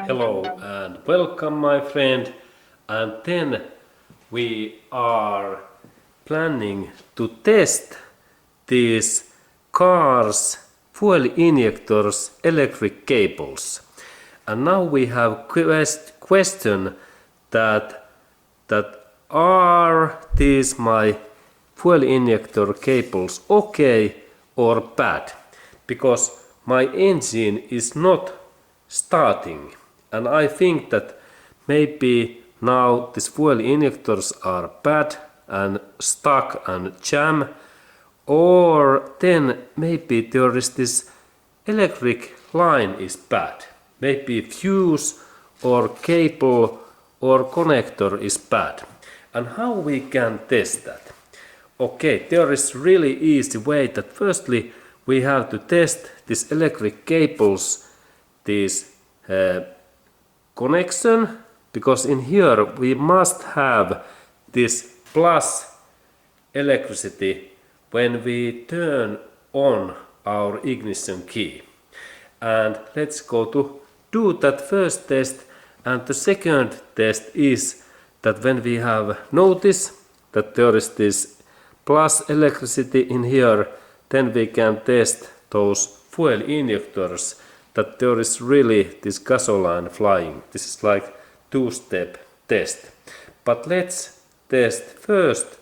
Hello and welcome, my friend. And then we are planning to test these cars fuel injectors electric cables. And now we have question that are these my fuel injector cables okay or bad? Because my engine is not starting, and I think that maybe now these fuel injectors are bad and stuck and jam, or then maybe there is this electric line is bad. Maybe fuse or cable or connector is bad. And how we can test that? Okay, there is really easy way that firstly we have to test these electric cables, this connection, because in here we must have this plus electricity when we turn on our ignition key. And let's go to do that first test. And the second test is that when we have noticed that there is this plus electricity in here, then we can test those fuel injectors that there is really this gasoline flying. This is like two-step test. But let's test first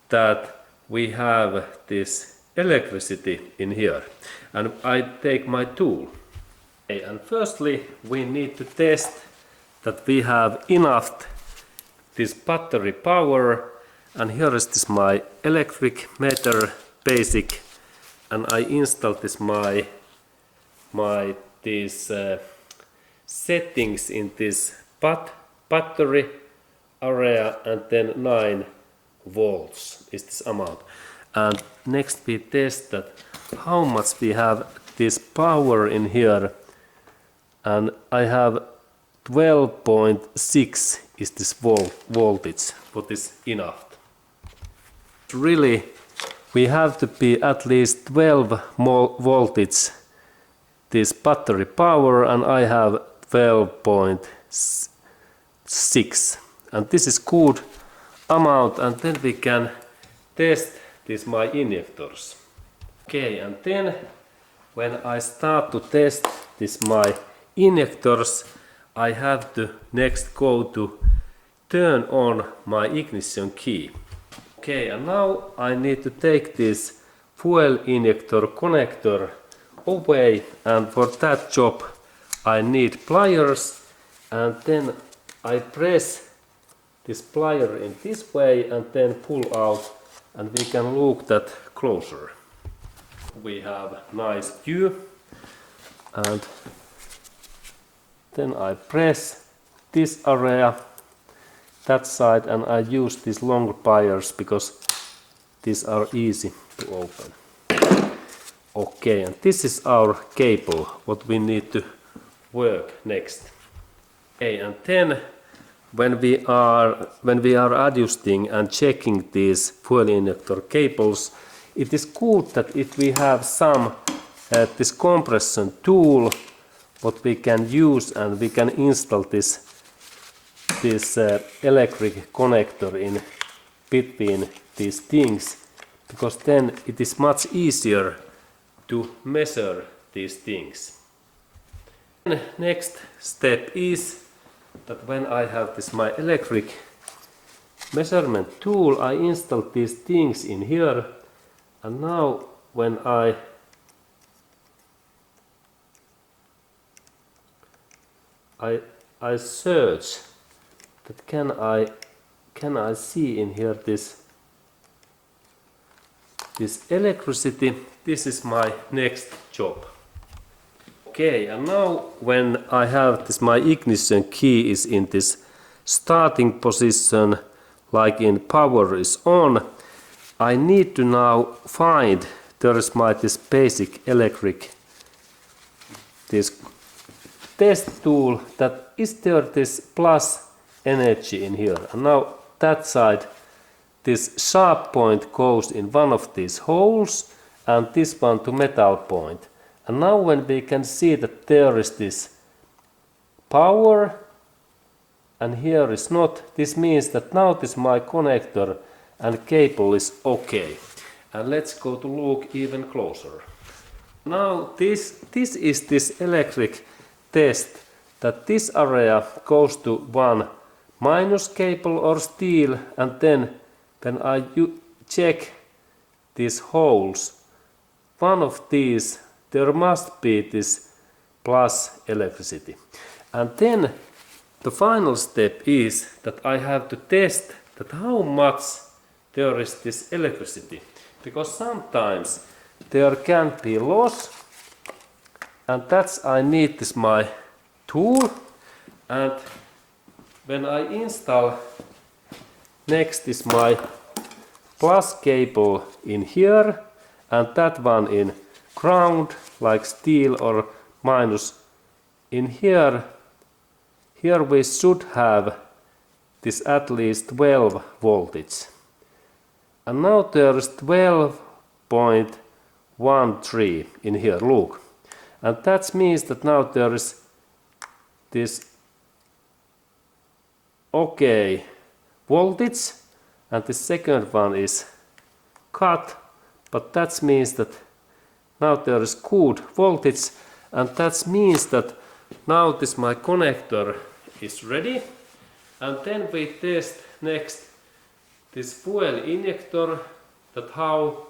that we have this electricity in here. And I take my tool. Okay, and firstly we need to test that we have enough this battery power. And here is this my electric meter basic, and I install this my these settings in this battery area, and then 9 volts is this amount. And next we test that how much we have this power in here, and I have 12.6 is this voltage, what is enough. Really we have to be at least 12 voltage this battery power, and I have 12.6, and this is good amount. And then we can test these my injectors. Okay, and then when I start to test this my injectors, I have to next go to turn on my ignition key. Okay, and now I need to take this fuel injector connector away, and for that job I need pliers, and then I press this plier in this way and then pull out, and we can look that closer. We have nice view, and then I press this area, that side, and I use these long pliers because these are easy to open. Okay, and this is our cable, what we need to work next. Okay, and then when we are adjusting and checking these fuel injector cables, it is good that if we have some this compression tool what we can use, and we can install this electric connector in between these things, because then it is much easier to measure these things. And next step is that when I have this my electric measurement tool, I install these things in here, and now when I search that can I see in here this electricity. This is my next job. Okay, and now when I have this my ignition key is in this starting position, like in power is on, I need to now find there is this basic electric this test tool, that is there this plus energy in here, and now that side this sharp point goes in one of these holes, and this one to metal point. And now when we can see that there is this power and here is not, this means that now this my connector and cable is okay. And let's go to look even closer. Now this is this electric test, that this area goes to one minus cable or steel, and then when I check these holes, one of these, there must be this plus electricity. And then the final step is that I have to test that how much there is this electricity, because sometimes there can be loss, and that's I need this my tool. And when I install next is my plus cable in here and that one in ground like steel or minus in here we should have this at least 12 voltage. And now there is 12.13 in here, look. And that means that now there is this okay voltage, and the second one is cut, but that means that now there is good voltage, and that means that now this my connector is ready. And then we test next this fuel injector, that how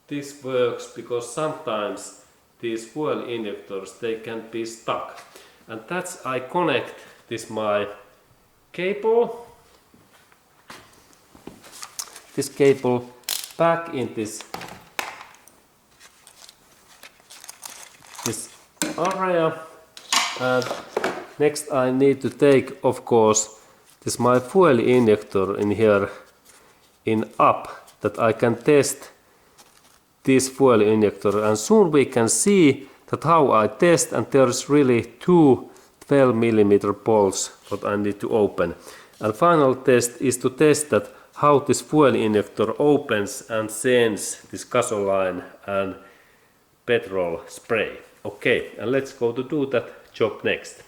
this works, because sometimes these fuel injectors they can be stuck. And that's I connect this my cable, this cable back in this area, and next I need to take of course this my fuel injector in here in up, that I can test this fuel injector, and soon we can see that how I test, and there's really two 12mm bolts that I need to open. And final test is to test that how this fuel injector opens and sends this gasoline and petrol spray. Okay, and let's go to do that job next.